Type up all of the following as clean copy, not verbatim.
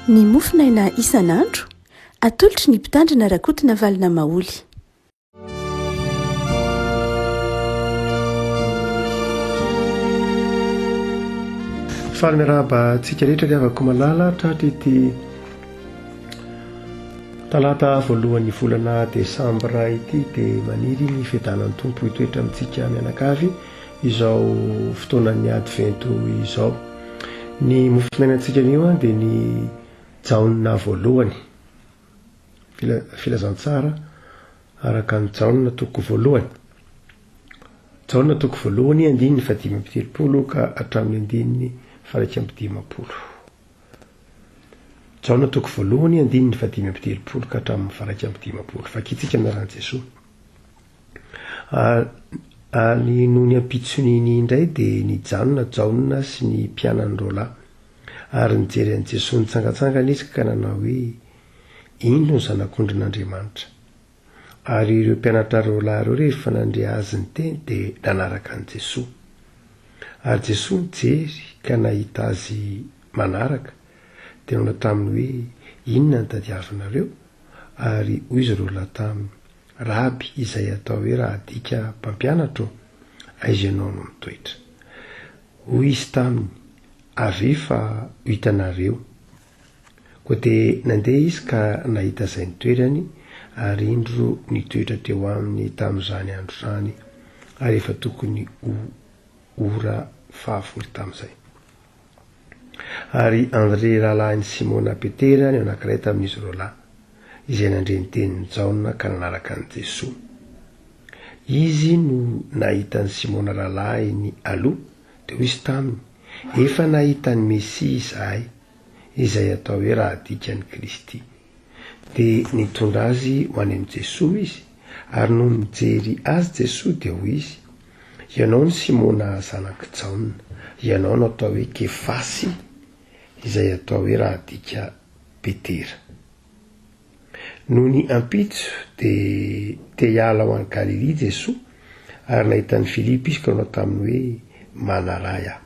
ny mofinaina isan'andro atolotry ny mpitandrina rakotina valina maoly. Faly miarahaba antsika rehetra ny avako malala tratra ity talata voalohan'ny volana desambra ity dia maniry ny fiadanan'ny tompo hitoetra amintsika mianakavy izao fotoanan'ny advento izao. Ny mofinainantsika anio dia ny jaona voalohany filazantsara araka ny jaona toko voalohany. Jaona toko voalohany andininy fadimy amby telopolo ka hatramin'ny andininy faraika amby dimapolo. Jaona toko voalohany andininy fadimy amby telopolo ka hatramin'ny faraika amby dimapolo. Fakitsika miaran'i Jesosy. Ny noho ny ampitsoniny indray dia ny jaona sy ny mpianany roalahy. Ary nijery an'i Jesosy nitsangatsangana izy ka nanao hoe ino no zanak'Ondrin'Andriamanitra. Ary ireo mpianatra roalahy ireo rehefa nandre azy ny teny dia nanaraka an'i Jesosy. Ary Jesosy nijery ka nahita azy manaraka dia nanao taminy hoe inona ny tadiavinareo? Ary hoy izy roalahy taminy, raby izay atao hoe raha adika mpampianatra aiza ianao no mitoetra. Hoy izy taminy, avefa ho hitanareo. Koa dia nandeha izy ka nahita izay nitoerany ary indro nitoetra teo aminy tamin'izany andro izany ary efa tokony ora 10 tamin'izay. Ary André lalahin'i Simona Petera ny anankiray tamin'izy roalahy izay nandre ny tenin'ny jaona ka nanaraka an'i Jesosy. Izy no nahita ny Simona lalahiny aloha dia hoy izy taminy, efa nahita ny Mesia izahay izay atao hoe raha adika ny Kristy. Dia nitondra azy ho any amin'i Jesosy izy ary no nijery azy Jesosy dia hoy izy, ianao ny Simona zanak'i Jaona, ianao no atao hoe Kefasy izay atao hoe raha adika Petera. Noho ny ampitso dia te hiala ho any Galilea Jesosy ary nahita ny Filipo izy ka nanao taminy hoe manaray aho.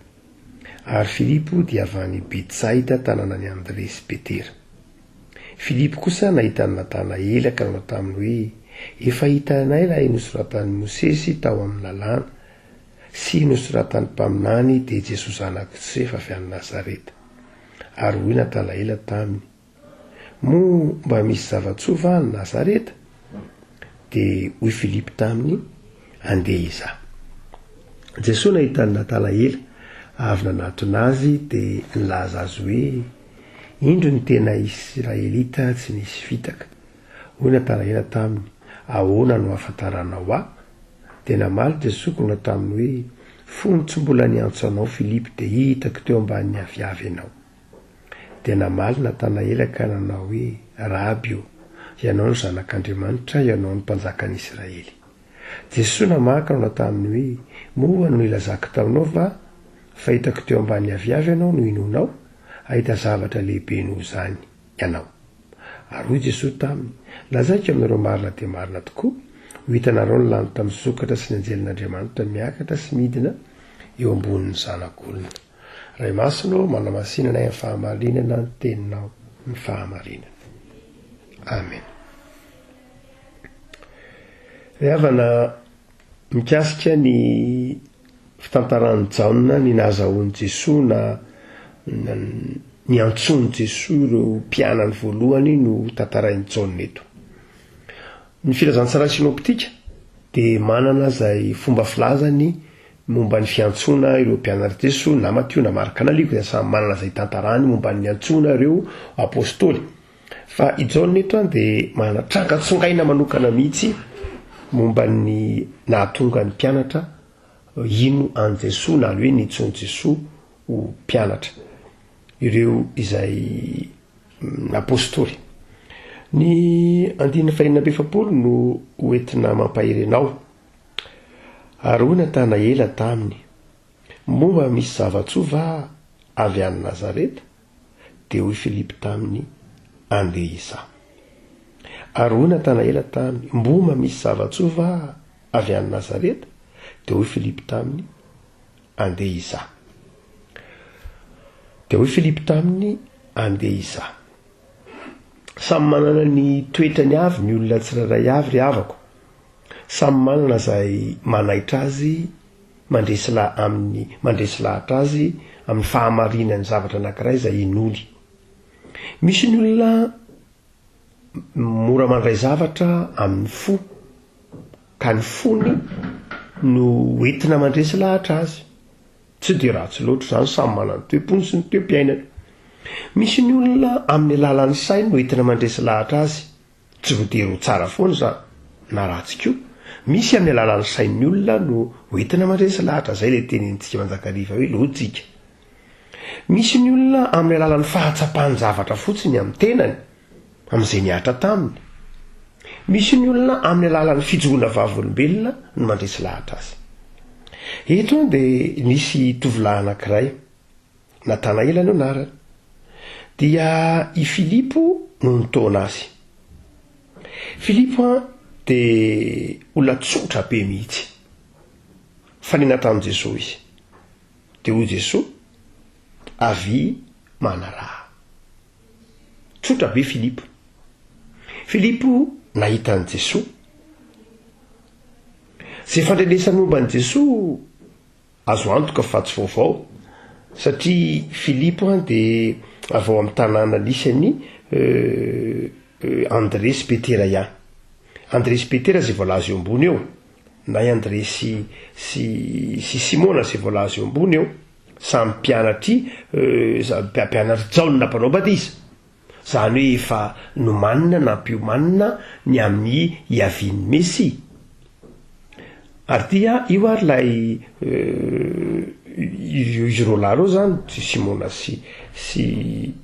Ary Filipo dia avy any Betsaida tanànan'i André sy Petera. Filipo kosa nahita ny Natanaela ka nanao taminy hoe efa hitanay ilay nosoratan'i Mosesy tao amin'ny lalàna sy nosoratan'ny mpaminany dia Jesosy zanak'i Josefa avy any Nazareta. Ary hoy Natanaela taminy, moa mba misy zava-tsoa va any Nazareta? Dia hoy Filipo taminy, andeha izaho. Jesosy nahita ny Natanaela avy nanatona azy dia nilaza azy hoe indro ny tena Israelita tsy nisy fitaka. Hoy Natanaela taminy, ahoana no ahafantaranao aho? Dia namaly Jesosy ka nanao taminy hoe fony tsy mbola niantso anao Filipo dia hitako teo ambanin'ny aviavy ianao. Dia namaly Natanaela ka nanao hoe raby io, ianao ny zanak'Andriamanitra, ianao ny mpanjakan'i Israely. Jesosy namaka nanao taminy hoe moa no ilazako taminao va fa hitako teo ambanin'ny aviavy ianao no inonao, ahita zavatra lehibe noho izany ianao. Ary hoy Jesosy taminy, lazaiko aminareo marina dia marina tokoa, ho hitanareo ny lanitra misokatra sy ny anjelin'Andriamanitra miakatra sy midina eo ambonin'ny zanak'olona. Ray masino manamasinana amin'ny fahamarinana ny teninao ny fahamarinana. Amen. Rehavana mikasika ny fitantaran'ny jaona ny nahazahoan'i Jesosy na ny antson'i Jesosy ireo mpianany voalohany no tantarain'ny jaona eto. Ny filazantsara sinoptika dia manana izay fomba filazany momba ny fiantsona ireo mpianary Jesosy na Matio na Marka na Luka dia samy manana izay tantarany momba ny antsona ireo apôstôly. Fa i jaona eto dia manana trangatsongaina manokana mihitsy momba ny nahatonga ny mpianatra ino an Jesosy na hoe nitsoiny Jesosy ho mpianatra ireo izay apôstôly. Ny 1:7 no hoentina mampaherenao. Ary hoy Natanaela taminy, momba misy zava-tsoa va avy any Nazareta? Dia hoy Filipo taminy, andeha izaho. Ary hoy Natanaela taminy, momba misy zava-tsoa va avy any Nazareta? Dia hoy Filipo taminy, andeha izaho. Dia hoy Filipo taminy, andeha izaho. samy manana ny toetra ny avy ny olona tsiraray avy ry havako, samy manana zay manaitra azy mandresy lahatra azy amin'ny fahamarinany zavatra anankiray zay inoly. Misy ny olona mora mandray zavatra amin'ny fo, ka ny fony no entina mandresy lahatra azy, tsy de ratsy loatra zany, samy manana ny toe-pony sy ny toe-piainana. Misy ny olona amin'ny alalan'ny sainy no entina mandresy lahatra azy, tsy voatery ho tsara foana zany na ratsy koa. Misy amin'ny alalan'ny sain'ny olona no entina mandresy lahatra, zay le tenintsika manjakariva hoe lojika. Misy ny olona amin'ny alalan'ny fahatsapahany zavatra fotsiny amin'ny tenany, amin'izay niatra taminy. Misy ny olona amin'ny alalan'ny fijoroana vavolombelona no mandresy lahatra azy. Eto dia nisy tovolahy anankiray, Natanaela no anarany, dia i Filipo no nitaona azy. Filipo dia olona tsotra be mihitsy, fanina tamin'i Jesosy izy. Dia hoy Jesosy, avy manaraha. Tsotra be Filipo. Filipo nahitan'i Jesosy. Zay fandrenesany momba an'i Jesosy azo antoka fa tsy vaovao, satria Filipo dia avy ao amin'ny tanàna nisany André sy Petera ihany. André sy Petera zay voalaza eo ambony eo, na André sy Simona zay voalaza eo ambony eo, samy mpianatry Jaona mpanao batisa, zany hoe efa nomanina na mpiomanina ny amin'ny iavian'ny Mesia. Ary dia io ary lay izy roa lahy reo zany, Simona sy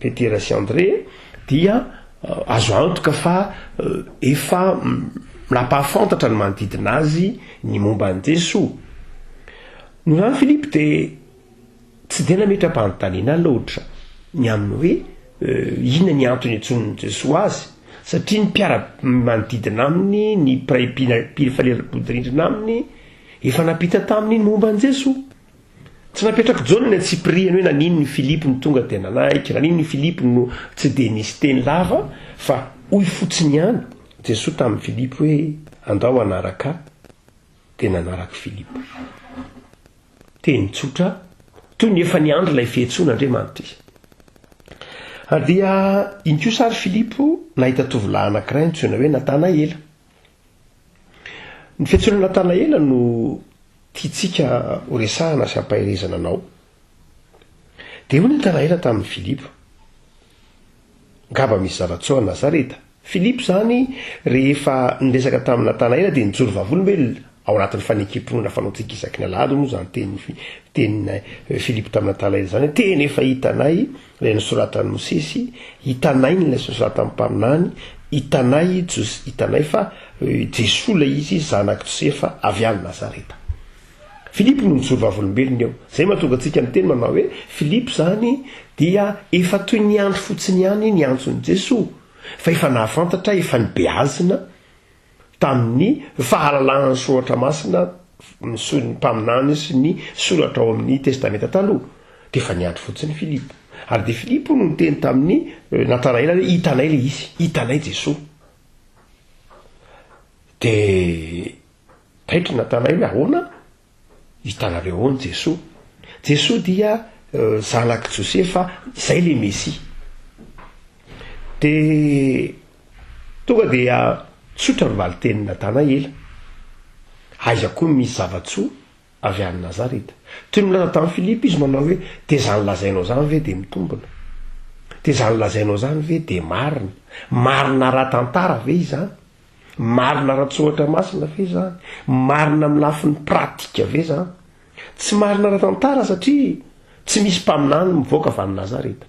Petera sy André, dia azo antoka fa efa napahafantatra ny manodidina azy ny momba an'i Jesosy. Noho zany Filipo dia tsy de nametra-panontaniana loatra ny amin'ny hoe inona ny antony antson'ny Jesosy azy, satria ny mpiara-manodidina aminy, ny mpifalerapodrindrina aminy efa napita taminy ny momba an'i Jesosy. Tsy napetraka jaona ny atsipiriany hoe nanino ny Filipo ny tonga dia nanaiky, nanino ny Filipo no tsy de nisy teny lava, fa hoy fotsiny ihany Jesosy tamin'ny Filipo hoe andao anaraka, dia nanaraka Filipo. Teny tsotra toy ny efa niandro ilay fihetsoan'Andriamanitra izy. Ary dia iny koa sary Filipo nahita tovolahy anankiray antsoina hoe Natanaela. Ny fihetsoana Natanaela no tiantsika ho resahana sy hampahirezana anao. Dia hoy Natanaela tamin'ny Filipo, ngaba misy zava-tsoa a Nazareta. Filipo zany rehefa niresaka tamin'ny Natanaela dia nijoro vavolombelona ao anatin'ny fanekemponana fanaontsika isaky ny alahady moa zany teny Filipo tamin'ny Natanaela zany, teny efa hitanay ilay nisoratany Mosesy, hitanay nilay nisoratany mpaminany, hitanay fa Jesosy lay izy zanaky Josefa avy any Nazareta. Filipo no nijoro vavolombelona eo. Zay mahatonga antsika miteny manao hoe Filipo zany dia efa toy ny andro fotsiny ihany ny antson'i Jesosy, fa efa nahafantatra, efa nibeazina tamin'ny fahalalahany soratra masina, ny mpaminany sy ny soratra ao amin'ny testamenta taloha, dia efa niandro fotsiny Filipo. Ary dia Filipo no niteny tamin'ny Natanaela hoe hitanay le izy, hitanay Jesosy. Dia taitra Natanaela hoe ahoana? Hitanareo ahoana Jesosy? Jesosy dia zanaky Josefa, izay le Mesia. Dia tonga dia tsotra ny valiteny Natanaela, aiza koa misy zavatsoa avy any Nazareta. Toy ny milaza tamin'ny Filipo izy manao hoe dia zany lazainao zany ve dia mitombona, dia zany lazainao zany ve dia marina ara-tantara ve izany, marina ara-tsoatra masina ve zany, marina amin'ny lafin'ny pratika ve zany? Tsy marina ara-tantara, satria tsy misy mpaminany mivoaka avy any Nazareta.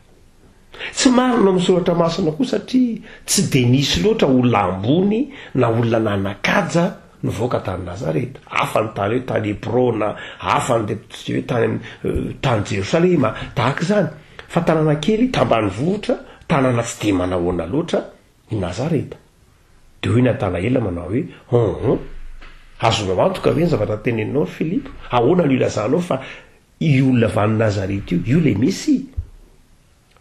Tsy marina amin'ny soratra masina koa, satria tsy de nisy loatra olona ambony na olona nanakaja nivoaka tany Nazareta. Hafa ny tany hoe tany Hebrona, hafa ny hoe tany Jerosalema, tahaka izany. Fa tanàna kely tambanivohitra, tanàna tsy de manahoana loatra ny Nazareta. Dia hoy Natanaela manao hoe azonao antoka ve ny zavatra teneninao Filipo? Ahoana no ilazanao fa io olona avy any Nazareta io le Mesia?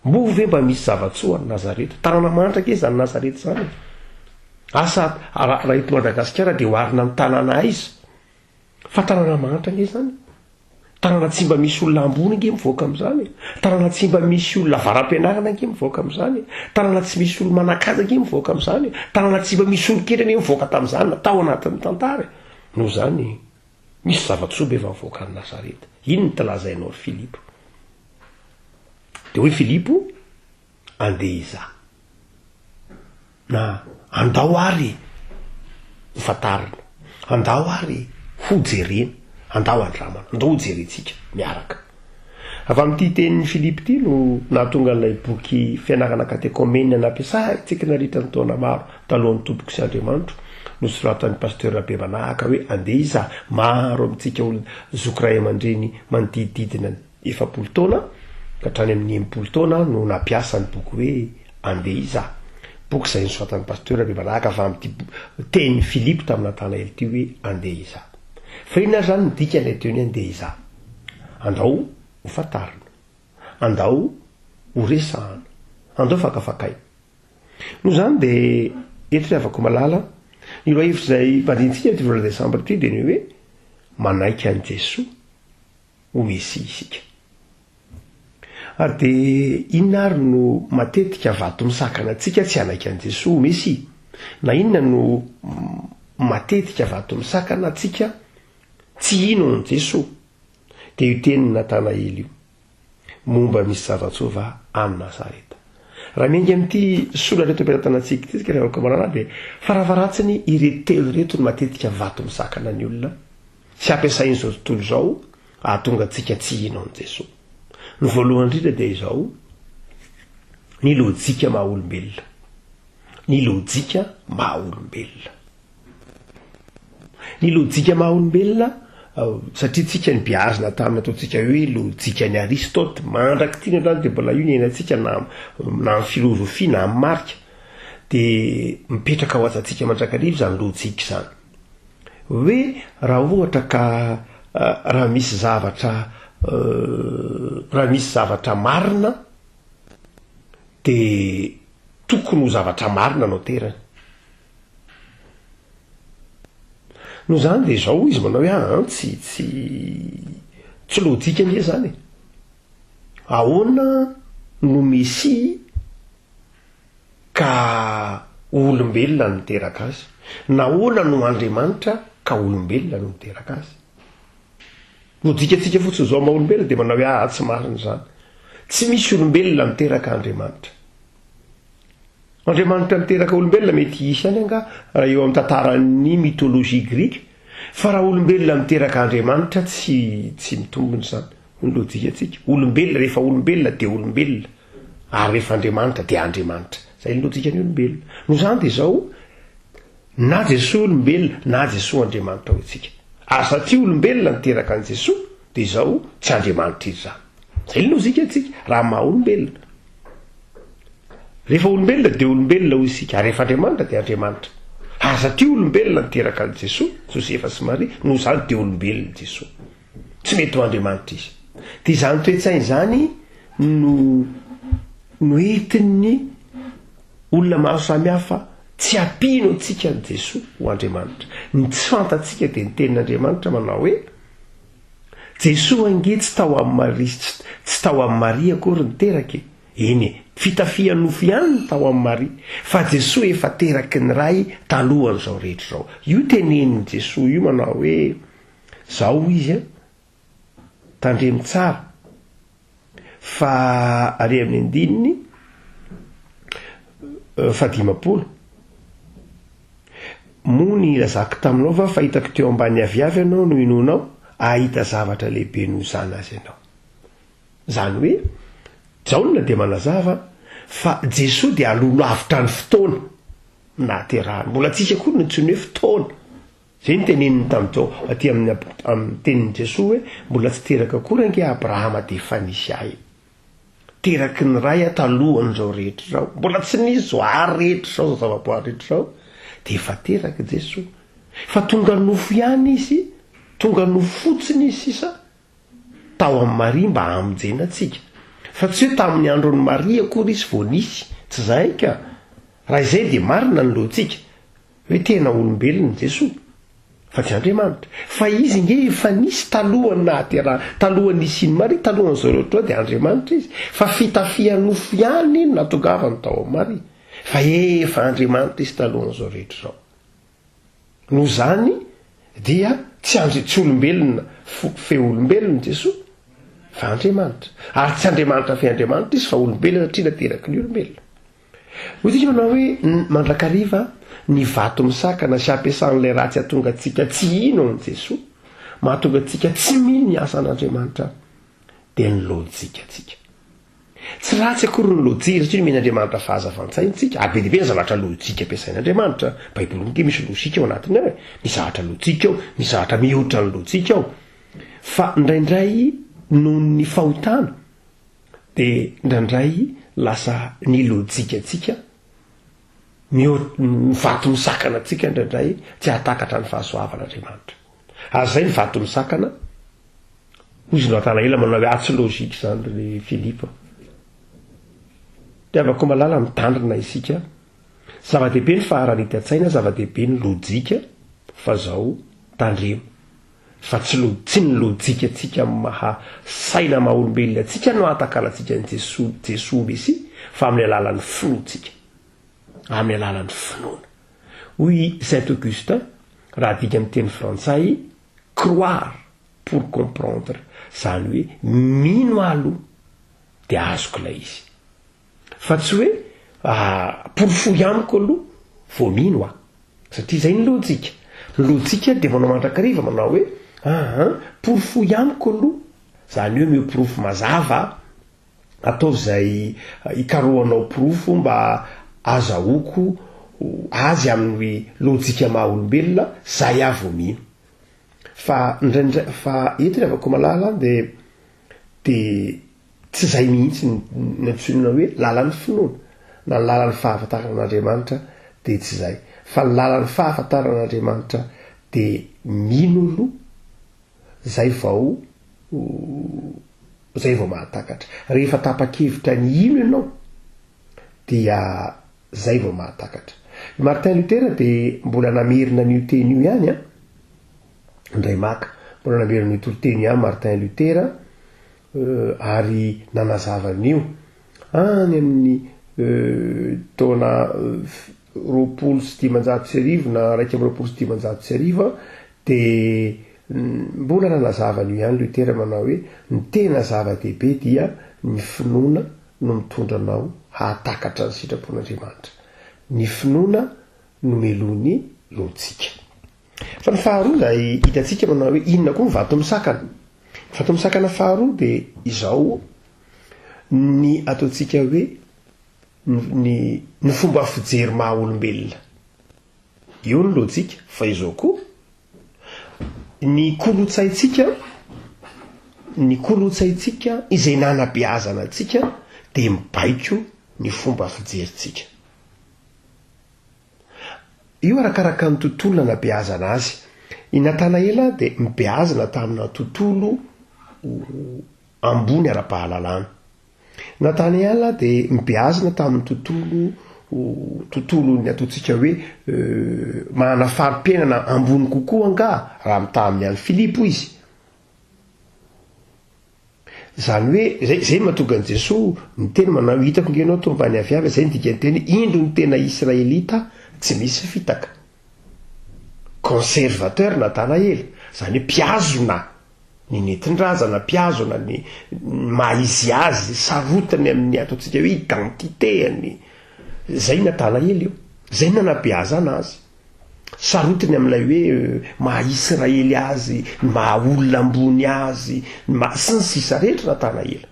mbove mba misy zavatsoa ny nazareta tanàna mandraka izy zany nazareta zany asa raha eto Madagasikara de hoarina amin'ny tanàna aiza fa tanàna mantraka izy zany tanàna tsy mba misy olona ambony nge mivoaka am'izany tanàna tsy mba misy olona varam-pianarana nge mivoaka am'izany tanàna tsy misy olo manakaja nge mivoaka am'izany tanàna tsy mba misy olo kely ne mivoaka tam'izany natao anatin'ny tantara no zany misy zavatsoa be va mivoaka ny nazareta iny ny talazainao ry Filipo de hoe Filipo andeha iza na andao ary hofatarina andao ary hojerena andao andramana andao hojerentsika miaraka avy amin'ity tenin'ny Filipo ity no nahatonga an'ilay boky fianarana katekomena nampiasaitsika naritra ny taona maro talohan'ny tompoko sy Andriamanitro nosoratan'ny pasteur Bemanahaka hoe andeha iza maro amintsika olo zokiray aman-dreny manodidididina 7 taona ka hatrany amin'ny 80 taona no nampiasa ny boky hoe andeha iza boky izay nosoratan'ny pasteur Bemanahaka avy amin'ity teny Filipo tamin'ny Natanaely ity hoe andeha iza fa inona zany midika ilay teny andeha iza andao hofatarina andao horesahana andao fakafakay no zany de eto avako malala iro hevitra zay mandinitsika ty volana Desambra ty de ny hoe manaiky an Jesoa ho Mesia isika ary de inona ary no matetika vato misakana atsika tsy anaiky an Jesoa ho Mesia na inona no matetika vato misakana atsika tsy ino an Jesoa de io teny Natanaely io momba misy zavatsova amin'ny Nazareta raha miainga amin'ity sola reto ampiaratanantsika ity rehefa komanana de faravaratsiny ireto telo reto no matetika vato misakana ny olona tsy ampiasainy zao tontolo zao ahatonga antsika tsy ino an Jesoa ny voalohany indrindra de izao ny lojika maha olombelona ny lojika maha olombelona ny lojika maha olombelona satria tsika ny biazina tamina ataotsika hoe lojika ny Aristote mandraky tiana zany de mbola io ny ainatsika na ny filozofia na amin'ny marika de mipetraka ho azantsika mandrakarivo zany lojika zany hoe raha ohatra ka raha misy zavatra marina de tokony ho zavatra marina no terany no zany de zao izy manao hoe tsy lojika nge zany ahoana no Mesia ka olombelona no miteraka azy na ahoana no Andriamanitra ka olombelona no miteraka azy lojika tsika fotsiny zao maha olombelona de manao hoe tsy marina zany tsy misy olombelona miteraka Andriamanitra miteraka olombelona mety isy any anga raha eo amin'ny tantaran'ny mitolojia grika fa raha olombelona miteraka Andriamanitra tsy mitombony zany ny lojika tsika olombelona rehefa olombelona de olombelona ary rehefa Andriamanitra de Andriamanitra zay ny lojika ny olombelona no zany de zao na Jesoa olombelona na Jesoa Andriamanitra hotsika ary satria olombelona miteraka an Jesoa de zao tsy Andriamanitra izy zany zay ny lojika tsika raha maha olombelona rehefa olombelona de olombelona ho isika ary rehefa Andriamanitra de Andriamanitra ary satria olombelona miteraka an Jesoa Josefa sy Maria no zany de olombelona Jesoa tsy mety ho Andriamanitra izy de zany toetsainy zany no entin'ny olona maro samihafa tsy ampino antsika an Jesoa ho Andriamanitra ny tsy fantatsika de ny tenin'Andriamanitra manao hoe Jesoa ange tsy tao amin'ny Maria tsy tao amin'ny Maria akory niteraka eny fitafia nofo ihany ny tao amin'ny Maria fa Jesoa efa teraky ny ray talohan'izao rehetra zao io tenenin'ny Jesoa io manao hoe zao izy tandremo tsara fa ary amin'ny andininy 50 mony lazako taminao fa fahitako teo ambany aviavy anao no inonao ahita zavatra lehibe no zana azy ianao zany hoe jaona de manazava fa Jesoa de alolavitra ny fotoana naterahany mbola tsika koa no ntsony hoe fotoana zay ny teneniny tamin'izao aty amin'ny tenin'ny Jesoa hoe mbola tsy teraka akory ange Abrahama de efa nisy ahy teraky ny ray talohan'izao rehetra zao mbola tsy nisy zoary rehetra zao zavaboary rehetra zao de efa teraky Jesoa fa tonga nofo ihany izy tonga nofo fotsiny izy sisa tao amin'ny Maria mba hamonjena atsika fa tsy hoe tamin'ny androny maria akory izy voanisy tsy zay ka raha izay de marina ny loantsika hoe tena olombelona Jesoa fa tsy Andriamanitra fa izy nge efa nisy talohany nahateraha talohany isiny Maria talohan'izao rehetra de Andriamanitra izy fa fitafianofo ihany natongavany tao Maria fa efa Andriamanitra izy talohan'izao rehetra zao no zany dia tsy olombelona fe olombelona Jesoa fa Andriamanitra ary tsy Andriamanitra fe Andriamanitra izy fa olombelona satria nateraky ny olombelona ho tsika manao hoe mandrakariva ny vato misakana sy ampiasan'ilay ratsy atonga atsika tsy ino an Jesoa mahatonga atsika tsy mino ny asan'Andriamanitra de ny lojika atsika tsy ratsy akory ny lojika satria men'Andriamanitra fahazavan-tsaintsika ary be dehibe ny zavatra lojika ampiasain'Andriamanitra baiboly nke misy lojika ao anatiny ao misy zavatra lojika ao misy zavatra mihoatra ny lojika ao fa indraindray noho ny fahotana de indraindray lasa ny lojika atsika vato misakana atsika indraindray tsy hatakatra ny fahasoavan'Andriamanitra ary zay ny vato misakana ozy no atana ela manao hoe atsy lojika zany ry Filipa de avako malala mitandrina isika zava-dehibe ny faharanita-tsaina zava-dehibe ny lojika fa zao tandremo fa tsy ny lojika atsika maha saina maha olombelona atsika no atakalatsika ny Jesoa misy fa amin'ny alalan'ny finoatsika amin'ny alalan'ny finoana hoy Saint Augustin raha dika amin'ny teny frantsay croire pour comprendre zany hoe mino aloha de azoko ilay izy fa tsy hoe porofo amiko aloha vo mino satria zay ny lojika de manao mandrakariva manao hoe porofo amiko aloha zany hoe miporofo mazava ataovy zay ikarohanao porofo mba azahoako azy amin'ny lojika maha olombelona zay avo mino fa indraindray fa eto ny avako malala de tsy zay mihitsy ny antsoina hoe lalan'ny finoana na ny lalan'ny fahafantaran'Andriamanitra de tsy zay fa ny lalan'ny fahafantaran'Andriamanitra de mino aloha zay vao mahatakatra rehefa tapa-kevitra ny ino ianao dia zay vao mahatakatra Martin Luther de mbola namerina n'io teny io ihany indray maka mbola namerina n'io teny ihany Martin Luther ary nanazavanyio any amin'ny taona 20 na 2 de mbola nanazavanyio ihany Luther manao hoe ny tena zava-dehibe dia ny finoana no mitondra anao hahatakatra ny sitrapon'Andriamanitra ny finoana no melony lojika fa ny faharoa zay hitatsika manao hoe inona koa ny vato misakana faharoa de izao ny ataotsika hoe ny fomba fijery maha olombelona io ny lojika fa izao koa ny kolotsaitsika izay nanabeazana atsika de mibaiko ny fomba fijeritsika io arakaraka ny tontolo nanabeazana azy i Natanaela de mibeazana tamina tontolo ambony ara-pahalalana Natanaela de mibeazana tamin'ny tontolo ny ataotsika hoe manana farim-piainana ambony kokoa anga raha mitamin'ny any Filipo izy zany hoe zay mahatonga an Jesoa ny teny manao hitako ngenao tombany aviavy zay ny dikany teny indro ny tena Israelita tsy misy fitaka conservateur Natanaela zany hoe mpiazona ny nentin-drazana mpiazona ny maizy azy sarotany amin'ny ataotsika hoe identitéany zay Natanaela io zay nanabeazana azy sarotiny amin'ilay hoe maha-Israely azy maha-olona ambony azy sy ny sisa rehetra Natanaela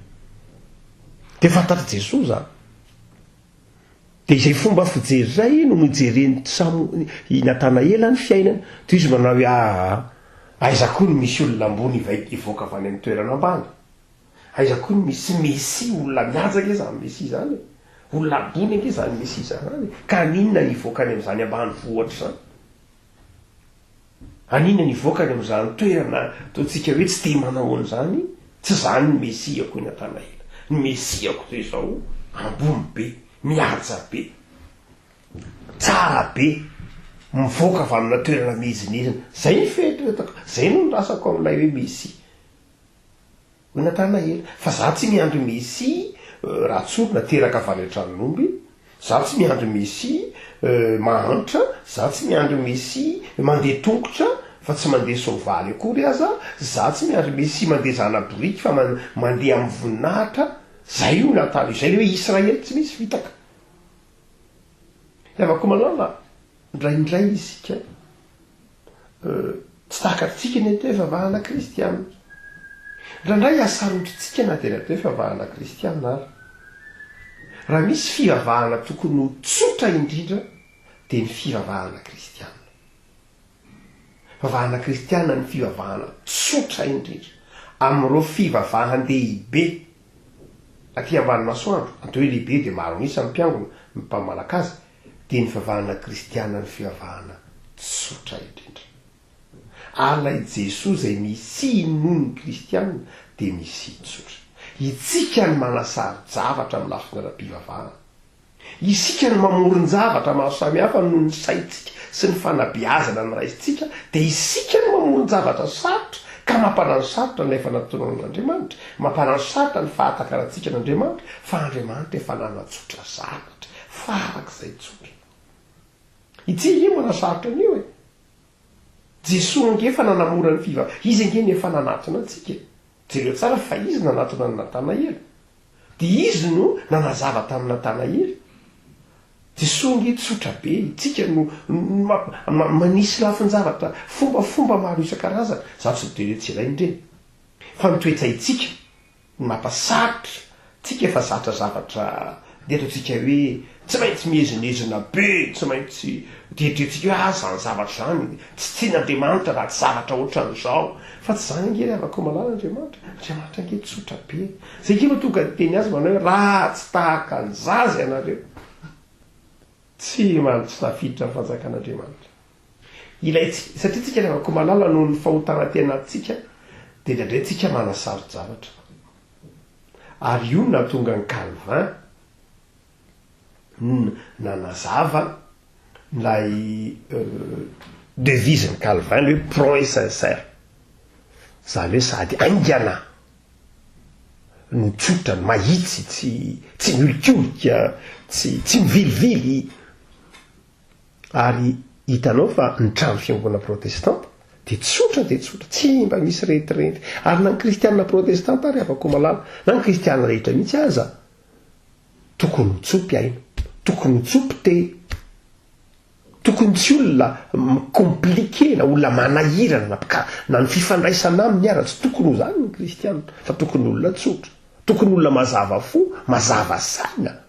de fantatra Jesoa zany de izay fomba fijery zay no mijereny i Natanaela ny fiainana de izy manao hoe aiza koa ny misy olona ambony ivoaka avy any amin'ny toerana ambany aiza koa ny misy mesi olona miazaka e zany mesi zany olona ambony ange zany mesi zany ka aninona ny ivoaka any amin'izany ambany vohatra zany aninona ny ivoaka any amin'izany toerana ataotsika hoe tsy te manao an'izany tsy zany ny Mesia koa i Natanaela ny mesiako toy zao ambony be, mihaja be, tsara be, mivoaka avy amina toerana mizinizina. Zay ny feitretako, zay no nirasako amin'ilay hoe mesi ho natana ela. Fa za tsy miandro mesi raha tsorona teraka avy any an-tranon'omby, za tsy miandro mesi mahantra, za tsy miandro mesi mandeha tongotra fa tsy mandeha sovaly akory aza, za tsy miandro mesi mandeha zanaboriky fa mandeha amin'ny voninahitra. Zay io natana io, zay le hoe Israely tsy misy vitaka. Avako malala ndraindray isika tsy takatsika ny atao hoe vavahana kristiana. Ndraindray asarotritsika na tena atao hoe vavahana kristiana ary. Raha misy fivavahana tokony ho tsotra indrindra dia ny fivavahana kristiana. Vavahana kristiana ny fivavahana tsotra indrindra amin'ireo fivavahan-dehibe aty ambany masoandro. Atao hoe lehibe dia maro mihitsy amin'ny mpiangona mpamalaka azy. Dia ny fivavahana kristiana ny fivavahana tsotra indrindra. Alay Jesosy zay misy noho ny kristiana dia misy tsotra. Itsika ny manasary zavatra amin'ny lafiny ara-pivavahana. Isika ny mamoron-javatra maro samihafa noho ny saitsika sy ny fanabeazana ny raisitsika, dia isika ny mamoron-javatra sarotra ka mampanano sarotra ny efa natonan'Andriamanitra, mampanano sarotra ny fahatakarantsika n'Andriamanitra, fa Andriamanitra efa nanatsotra zavatra farak'izay tsotra. Itsika io manasarotra an'io e. Jesosy ngefa nanamora ny fivavahana, izy nge nefa nanatona antsika. Jereo tsara fa izy nanatona ny Natanaela, dia izy no nanazava tamin'ny Natanaela. Jesosy nge tsotra be, itsika no manisy lafin-javatra fombafomba maro isan-karazana. Za tsy dere tsy ilay indreny fa mitoetra itsika ny mampasarotra tsika efa zatra zavatra dia ataontsika hoe tsy maintsy mihezinezina be, tsy maintsy dietretsika hoe zany zavatra zany tsy tian'Andriamanitra raha tsy zavatra ohatran'izao. Fa tsy zany nge avako malala Andriamanitra nge tsotra be. Zay nge matonga teny azy manao hoe raha tsy tahaka ny zaza ianareo tsy mantsy tafiditra ny fanjakan'Andriamanitra. Ilaitsika satria tsika avako malala noho ny fahotana tenatsika dia indraindray tsika manasarotra zavatra. Ary io natonga ny Calvin nanazava nilay devise ny Calvin hoe prompt et sincère. Zany hoe sady aingana ny tsotra, ny mahitsy, tsy miolikolika, tsy mivilivily. Ary hitanao fa ny trano fiangonana protestanta dia tsotra, tsy mba misy rehetrarehitra. Ary na ny kristianina protestanta ary afaka malala, na ny kristianina rehetra mihitsy aza tokony mitsopy aina, tokony mitsopy te, tokony tsy olona komplike na olona manahirana na ny fifandraisana aminy ara, tsy tokony ho zany ny kristianina, fa tokony olona tsotra, tokony olona mazava fo, mazava saina.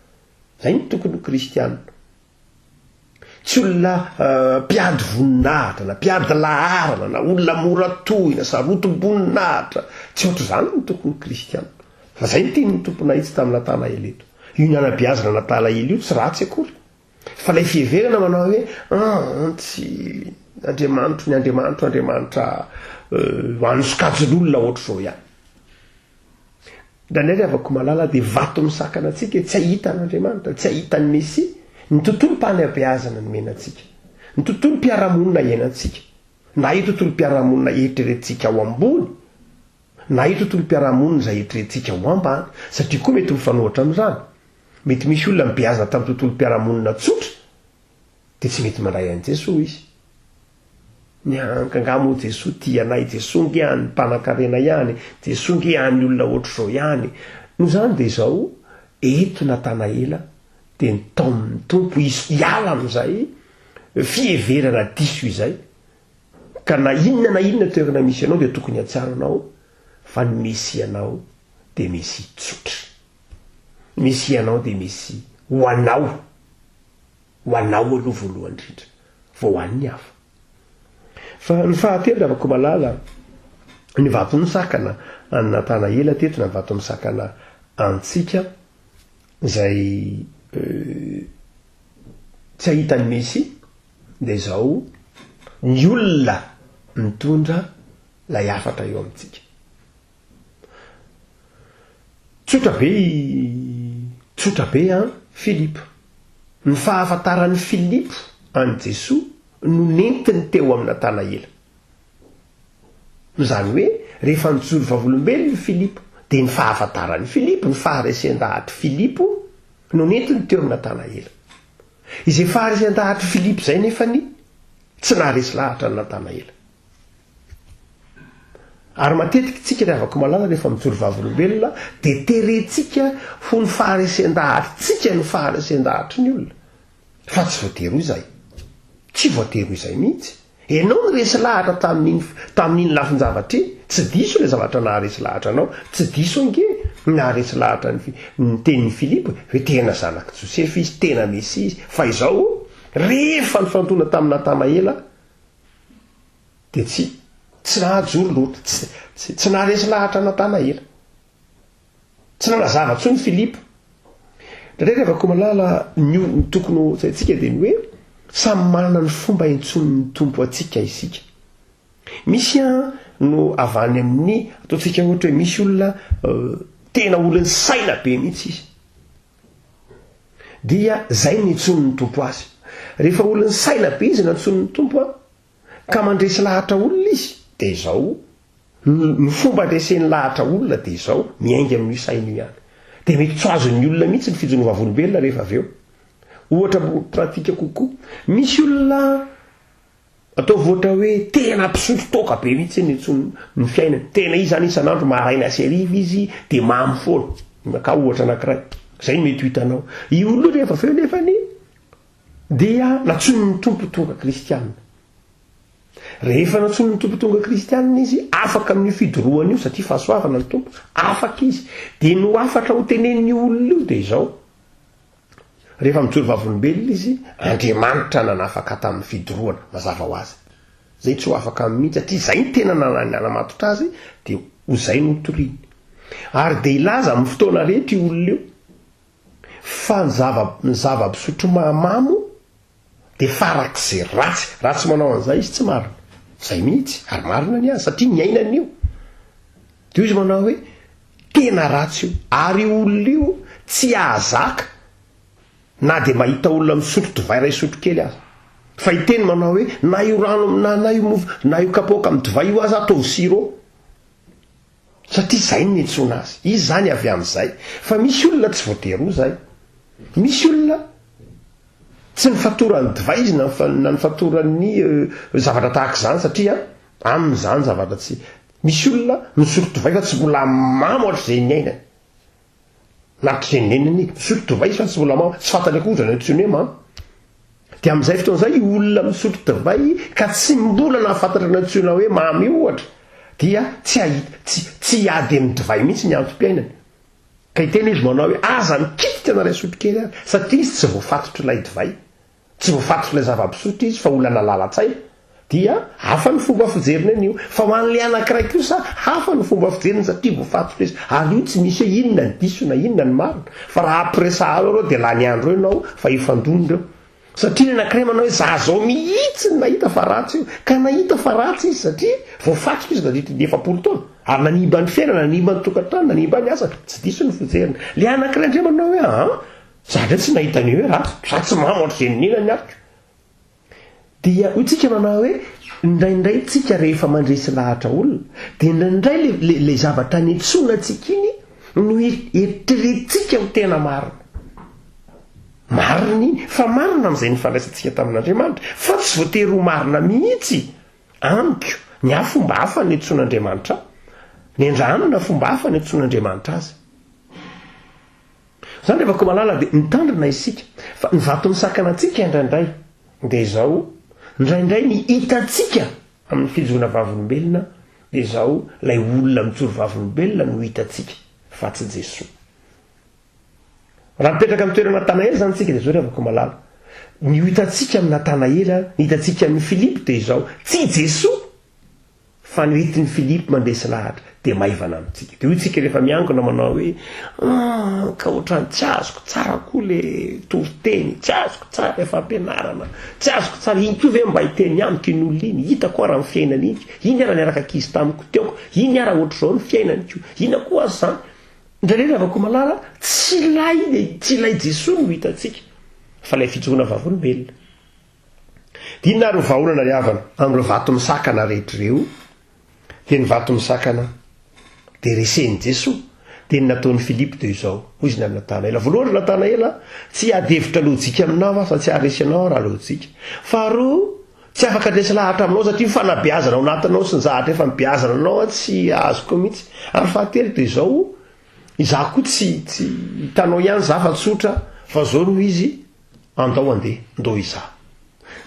Zay ny tokony ho kristianina. Tsy olona mpiady voninahitra na mpiady laharana na olona moratohina sarotom-boninahitra, tsy ohatr' zany ny tokony kristianina. Fa zay ny teny ny tompona itsy tamin'ny Natanaela eto. Io nanabeazana Natanaela io tsy ratsy akory, fa lay fiheverana manao hoe tsy Andriamanitra hanosokajin'olona ohatr'izao ihany. Ndraindray avako malala dia vato misakana antsika tsy ahita n'Andriamanitra, tsy ahita ny Mesia. Ny tontolo mpanabeazana ny menantsika, ny tontolo mpiaramonina ienantsika, na io tontolo mpiaramonina eritreretintsika ao ambony, na io tontolo mpiaramonina izay eritreretintsika ao ambany. Satria koa mety mifanohitra amin'izany. Mety misy olona mibeazana tamin'ny tontolo mpiaramonina tsotra dia tsy mety mandray an'i Jesosy izy. Niangangamo Jesosy tia anay, Jesosy nge any mpanan-karena ihany, Jesosy nge any olona ohatr'izao ihany. Noho izany dia izao eto Natanaela dia ny taon'ny tompo izy hiala amin'izay fiheverana diso izay, ka na inona toerana misy ianao dia tokony hatsaranao fa ny Mesianao dia Mesia tsotra. Mesianao dia Mesia ho anao aloha voalohany indrindra vao ho an'ny hafa. Fa ny fahatelo avako malala ny vato misakana any Natanaela teto na vato misakana antsika izay tsy ahitany Mesia dia izao ny olona mitondra lay hafatra eo amintsika. tsotra be a Filipo. Ny fahafantaran'ny Filipo any Jesoa no nentiny teo amina Natanaela. Zany hoe rehefa nijoro vavolombelona Filipo dia ny fahafantaran'ny Filipo, ny faharesen-dahatry Filipo no nentiny teo amina Natanaela. Izay faharesen-dahatry Filipo zay nefany tsy naharesy lahatra ny Natanaela. Ary matetika tsika rehavako malala rehefa mijoro vavolombelona dia terentsika ho ny faharesen-dahatry tsika ny faharesen-dahatry ny olona. Fa tsy voatery izay. Tsy voatery izay mihitsy. Ianao nyresy lahatra tamin'iny lafin-javatra iny, tsy diso ilay zavatra naharesy lahatra anao, tsy diso ange naharesy lahatra ny tenin'ny Filipo hoe tena zanak'i Josefy izy, tena Mesia izy. Fa izao rehefa nifantona tamin'ny Natanaela dia tsy nahajoro loatra, tsy naharesy lahatra Natanaela. Tsy nanazava intsony Filipo. Ndraindray rehefa malala ny tokony saintsika dia ny hoe samy manana ny fomba intsony ny tompo atsika isika. Misy no avany amin'ny ataontsika ohatra hoe misy olona tena olon'ny saina be mihitsy izy. Dia zay ny intsony ny tompo azy. Rehefa olon'ny saina be izy nantsony ny tompo ka mandresy lahatra olona izy dia izao ny fomba andresen'ny lahatra olona dia izao miainga amin'ny saina io ihany. Dia mety tsy azon'ny olona mihitsy ny fijono vavolombelona rehefa avy eo. Ohatra pratika kokoa, misy olona atao voatra hoe tena mpisotro toka be mihitsy ny fiainany. Tena izy zany isan'andro maraina sy hariva izy dia mamy foana. Ka ohatra anankiray. Zay no mety ho hitanao. Io olona rehefa avy eo nefany dia natson'ny tompo tonga kristianina. Rehefa natson'ny tompo tonga kristianina izy, afaka amin'ny fidorohana io satria fahasoavana ny tompo, afaka izy. Dia no afatra ho tenen'ny olona io dia izao. Rehefa mijoro vavolombelona izy, Andriamanitra nanafaka tamin'ny fidorohana, mazava ho azy. Zay tsy ho afaka mihitsy satria zay ny tena nanamatotra azy dia ho zay no toriany. Ary dia ilaza amin'ny fotoana rehetra io olona io fa ny zava-pisotro mahamamo dia farak'izay ratsy manao an'izay izy tsy marina. Zay mihitsy, ary marina ny azy satria nyainany io. Dia izy manao hoe tena ratsy io, ary io olona io tsy ahazaka na dia mahita olona misotro divay iray sotro kely azy. Fa iteny manao hoe na io rano na io mofo na io kapoaka amin'ny divay io azy atao sirop. Satria zay ny nitsona azy. Izy zany avy amin'izay. Fa misy olona tsy voatery ho zay. Misy olona tsy ny fatorany divay izy na ny fatorany zavatra tahaka izany satria amin'izany zavatra tsy. Misy olona misotro divay fa tsy mbola mamy ohatr'izay ny ainany. Natr'izay ny nenany misotro divay izy fa tsy mbola mamy, tsy fantany akory zany antsony hoe mamy. Dia amin'izay fotoan'izay olona misotro divay ka tsy mbola nahafantatra ny antsona hoe mamy io ohatra dia tsy hiady amin'ny divay mihitsy ny antom-piainany. Ka iteny izy manao hoe aza mikitika na ray sotro kely azy satria izy tsy voafatotro ilay divay, tsy voafatotro ilay zava-pisotro izy fa olana lala-tsaina. Dia hafa ny fomba fijeriny an'io. Fa ho an'ilay anankiray kosa hafa ny fomba fijeriny satria voafatotro izy. Ary io tsy misy hoe inona ny diso na inona ny marina. Fa raha ampiresahalo ireo dia lany andro eo ianao fa ifandonina eo. Satria ny anankiray manao hoe zazao mihitsy ny nahita fa ratsy io. Ka nahita fa ratsy izy satria voafatotro izy naditry 9 taona. Ary nanimba ny fiainana, nanimba ny tokantrano, nanimba ny asa, tsy diso ny fijeriny. Le anankiray indray manao hoe zatra tsy nahita ny hoe ratsy mamy ohatr'izay ny nenany ariko. Dia hoy manao hoe indraindray tsika rehefa mandresy lahatra olona dia indraindray le zavatra nitsona tsika iny no eritreretintsika ho tena marina. Marina iny, fa marina amin'izay nifandraisantsika tamin'Andriamanitra, fa tsy voatery ho marina mihitsy. Amiko, ny hafa fomba hafa ny etson'Andriamanitra, ny andranona fomba hafa ny etson'Andriamanitra azy. Zany rehefa malala dia nitandrina isika, fa ny vaton'ny sakana antsika indraindray dia izao. Indraindray ny hitantsika amin'ny fijoana vavolombelona dia izao ilay olona mijoro vavolombelona no hitantsika fa tsy Jesoa. Raha mipetraka amin'ny toerana Natanaela zany tsika dia izao rehefa malala. Ny hitantsika amin'ny Natanaela, ny hitantsika amin'ny Filipo dia izao tsy Jesoa fa ny entin'ny Filipo mandresy lahatra dia maivana amintsika. Dia hoy tsika rehefa miangona manao hoe ka ohatrany tsy azoko tsara koa le toriteny, tsy azoko tsara rehefa ampianarana, tsy azoko tsara iny koa ve mba hiteny amiko iny olona iny, hitako ara ny fiainany iny, iny ara niaraka ankizy tamiko teoko, iny ara ohatr'izao ny fiainany ko, ina koa azy zany. indraindray ravako malala tsy lay Jesosy no hitatsika fa lay fijona vavolombelona dia inona ry vaholana ry havana amin'ireo vato misakana rehetrareo dia ny vato misakana dia reseny Jesosy dia ny nataon'ny Filipo dia izao hoy izy ny amin'ny Natanaela voalohany Natanaela tsy adevitra lojika aminao fa tsy aresy anao raha lojika faharoa tsy afaka ndresy lahatra aminao satria mifanabeazana ao anatinao sy ny zahatra efa mibeazana anao tsy azoko mihitsy ary fahatelo dia izao izaho koa tsy hitanao ihany zafa-tsotra fa zao no izy andao andeha ndo izaho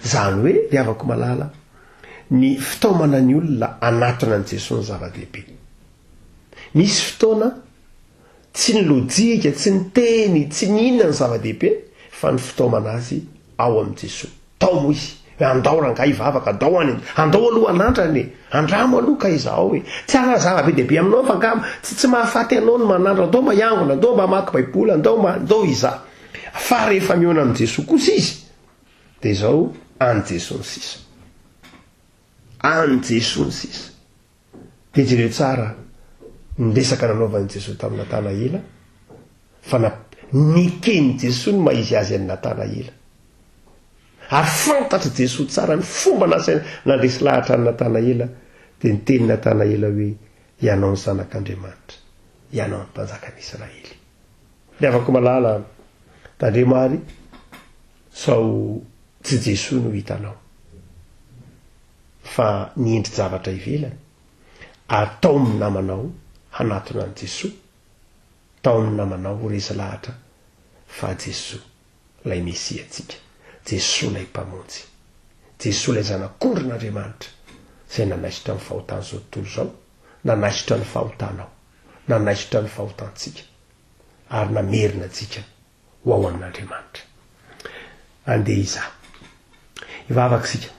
zany hoe ry havako malala ny fitaomana ny olona anatina an' Jesosy ny zava-dehibe misy fotoana tsy ny lojika tsy ny teny tsy ny inona ny zava-dehibe fa ny fitaomana azy ao amin'i Jesosy tao moa izy andao ranga ivavaka andao aloha anandrany andramo aloha ka izaho hoe tsy ana zava-be dehibe aminao fa ngamba tsy mahafaty anao no manandra andao mba iangona andao mba mamaky baiboly andao izaho fa rehefa miona amin'i Jesosy kosa izy dia izao an Jesosy sisa an Jesosy sisa dia jereo tsara nresaka nanaovan'i Jesosy tamin'ny Natanaela fa nikeny Jesosy no maizy azy an'ny Natanaela ary fantatra Jesosy tsara ny fomba nandresy lahatra ny Natanaela dia niteny Natanaela hoe ianao ny zanak'Andriamanitra ianao ny mpanjakan'Israely liavako malala tandremary sao tsy Jesosy no hitanao fa niendry zavatra ivelany ary tao amin'ny namanao hanatona an' Jesosy tao amin'ny namanao resy lahatra fa Jesosy lay Mesiatsika Jesosy lay mpamonjy Jesosy lay zanak'Andriamanitra izay nanaisitra ny fahotany zao tontolo zao nanaisitra ny fahotanao nanaisitra ny fahotantsika ary namerina antsika ho ao amin'Andriamanitra andeha izaho ivavakasika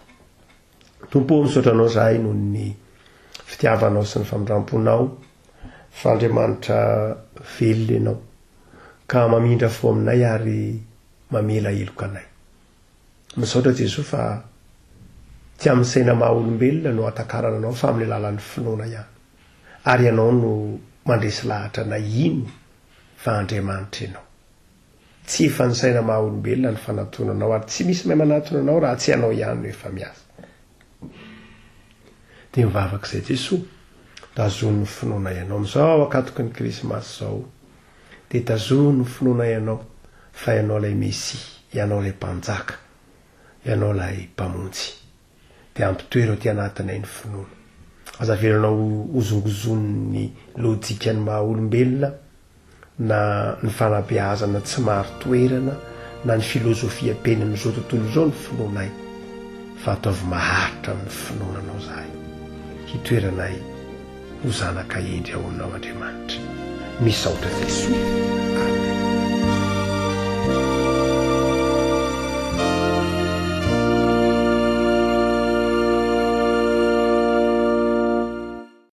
tompo misaotranao zahay noho ny fitiavanao sy ny famindramponao fa Andriamanitra velona ianao ka mamindra fo aminay ary mamela eloka anay misaotra Jesosy fa tsy amin'ny saina maha olombelona no atakarana anao fa amin'ny alalan'ny finoana ihany ary ianao no mandresy lahatra na ino fa Andriamanitra ianao tsy efa ny saina maha olombelona ny fanatonanao ary tsy misy mahay manatona anao raha tsy ianao ihany no efa miasa dia mivavak'izay Jesosy tazony ny finoana ianao amin'izao akatoky ny Krismasy zao dia tazony ny finoana ianao fa ianao lay Mesia ianao lay mpanjaka ianao lay mpamonjy dia ampitoerao ty anatinay ny finoana aza velanao ozongozon'ny lojika ny maha olombelona na ny fanabeazana tsy maro toerana na ny filozofia penin'izao tontolo zao ny finoanay fa ataovy maharitra amin'ny finoananao zahay hitoeranay ho zanaka endry ao aminao Andriamanitra misaotra Jesosy